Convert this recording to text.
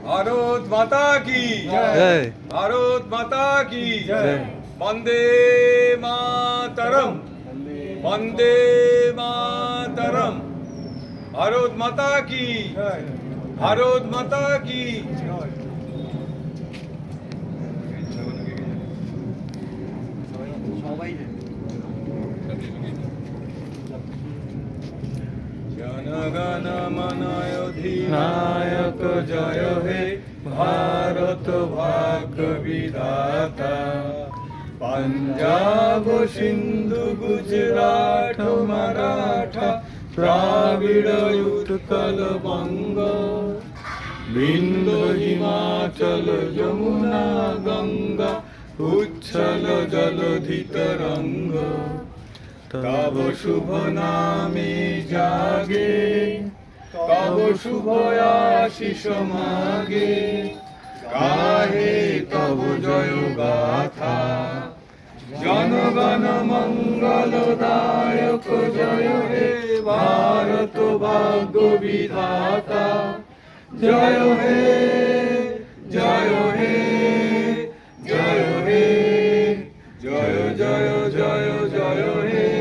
ভারত মাতা কি জয়। ভারত মাতা কি জয়। বন্দে মাতরম বন্দে মাতরম ভারত মাতা কি ভারত মাতা কি জনগণ মন অধিনায়ক জয় হে ভারত ভাগ্য বিধাতা পাঞ্জাব সিন্ধু গুজরাট মারাঠা দ্রাবিড় উৎকল বঙ্গ বিন্দ হিমাচল যমুনা গঙ্গা উচ্ছল জলধি তরঙ্গ তব শুভ নামে জাগে তব শুভ আশিস মাগে গাহে তব জয় গাথা জনগণ মঙ্গলদায়ক জয় হে ভারত ভাগ্য বিধাতা জয় হে জয় হে জয় হে জয় জয় জয় জয় হে